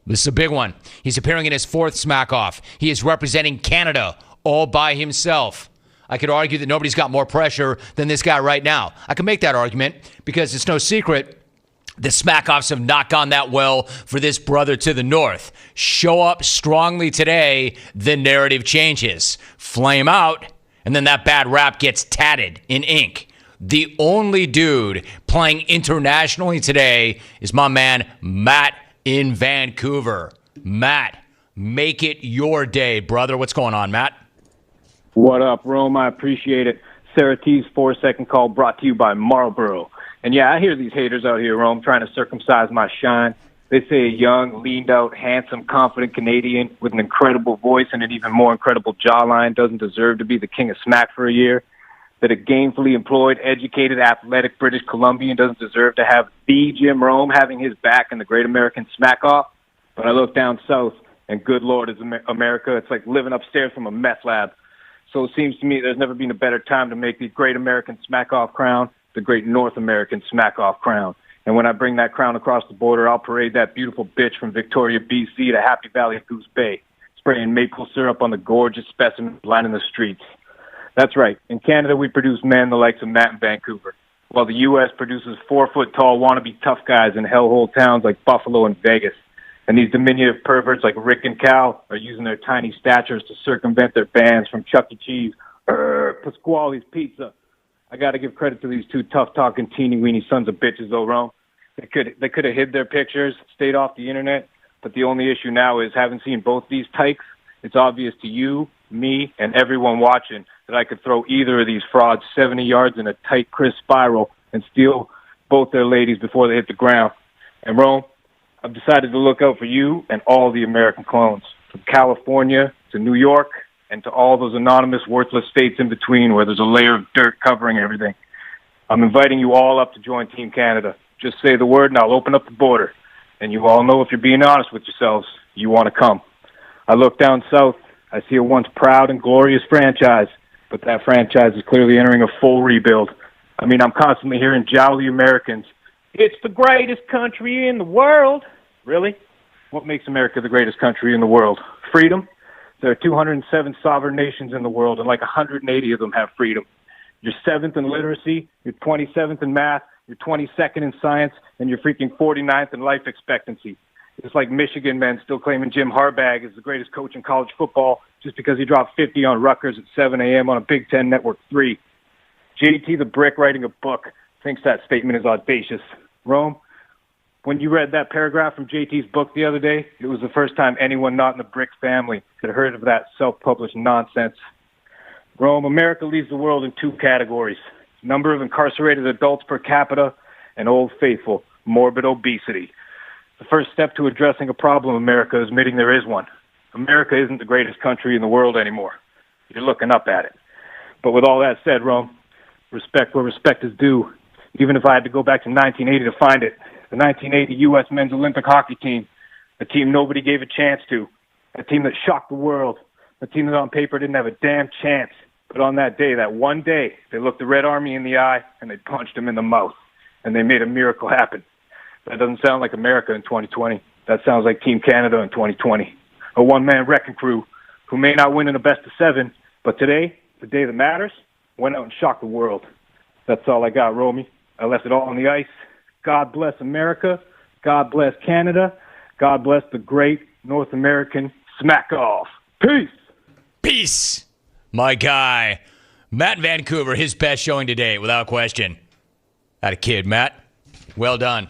This is a big one. He's appearing in his fourth Smackoff. He is representing Canada all by himself. I could argue that nobody's got more pressure than this guy right now. I can make that argument because it's no secret the Smackoffs have not gone that well for this brother to the north. Show up strongly today, the narrative changes. Flame out, and then that bad rap gets tatted in ink. The only dude playing internationally today is my man, Matt in Vancouver. Matt, make it your day, brother. What's going on, Matt? What up, Rome? I appreciate it. Sarah T's 4-second call brought to you by Marlboro. And yeah, I hear these haters out here, Rome, trying to circumcise my shine. They say a young, leaned-out, handsome, confident Canadian with an incredible voice and an even more incredible jawline doesn't deserve to be the king of smack for a year. That a gainfully employed, educated, athletic British Columbian doesn't deserve to have the Jim Rome having his back in the Great American Smackoff. But I look down south, and good Lord, is America. It's like living upstairs from a meth lab. So it seems to me there's never been a better time to make the Great American Smackoff crown the Great North American Smackoff crown. And when I bring that crown across the border, I'll parade that beautiful bitch from Victoria, BC to Happy Valley, Goose Bay, spraying maple syrup on the gorgeous specimens lining the streets. That's right. In Canada, we produce men the likes of Matt in Vancouver, while the U.S. produces 4-foot-tall wannabe tough guys in hellhole towns like Buffalo and Vegas. And these diminutive perverts like Rick and Cal are using their tiny statures to circumvent their bans from Chuck E. Cheese, Pasquale's Pizza. I got to give credit to these two tough-talking, teeny-weeny sons of bitches, though, Rome. They could have hid their pictures, stayed off the internet, but the only issue now is having seen both these tykes, it's obvious to you, me, and everyone watching that I could throw either of these frauds 70 yards in a tight, crisp spiral and steal both their ladies before they hit the ground. And Rome, I've decided to look out for you and all the American clones, from California to New York and to all those anonymous, worthless states in between where there's a layer of dirt covering everything. I'm inviting you all up to join Team Canada. Just say the word and I'll open up the border. And you all know if you're being honest with yourselves, you want to come. I look down south. I see a once proud and glorious franchise, but that franchise is clearly entering a full rebuild. I mean, I'm constantly hearing jolly Americans. It's the greatest country in the world. Really? What makes America the greatest country in the world? Freedom? There are 207 sovereign nations in the world, and like 180 of them have freedom. You're 7th in literacy, you're 27th in math, you're 22nd in science, and you're freaking 49th in life expectancy. It's like Michigan men still claiming Jim Harbaugh is the greatest coach in college football just because he dropped 50 on Rutgers at 7 a.m. on a Big Ten Network 3. JT the Brick, writing a book, thinks that statement is audacious. Rome, when you read that paragraph from JT's book the other day, it was the first time anyone not in the Brick family had heard of that self-published nonsense. Rome, America leads the world in 2 categories: number of incarcerated adults per capita and old faithful, morbid obesity. The first step to addressing a problem in America is admitting there is one. America isn't the greatest country in the world anymore. You're looking up at it. But with all that said, Rome, respect where respect is due. Even if I had to go back to 1980 to find it, the 1980 U.S. men's Olympic hockey team, a team nobody gave a chance to, a team that shocked the world, a team that on paper didn't have a damn chance. But on that day, that one day, they looked the Red Army in the eye and they punched him in the mouth, and they made a miracle happen. That doesn't sound like America in 2020. That sounds like Team Canada in 2020. A one-man wrecking crew who may not win in a best-of-7, but today, the day that matters, went out and shocked the world. That's all I got, Romy. I left it all on the ice. God bless America. God bless Canada. God bless the great North American Smackoff. Peace. Peace. My guy, Matt in Vancouver, his best showing today, without question. Had a kid, Matt. Well done.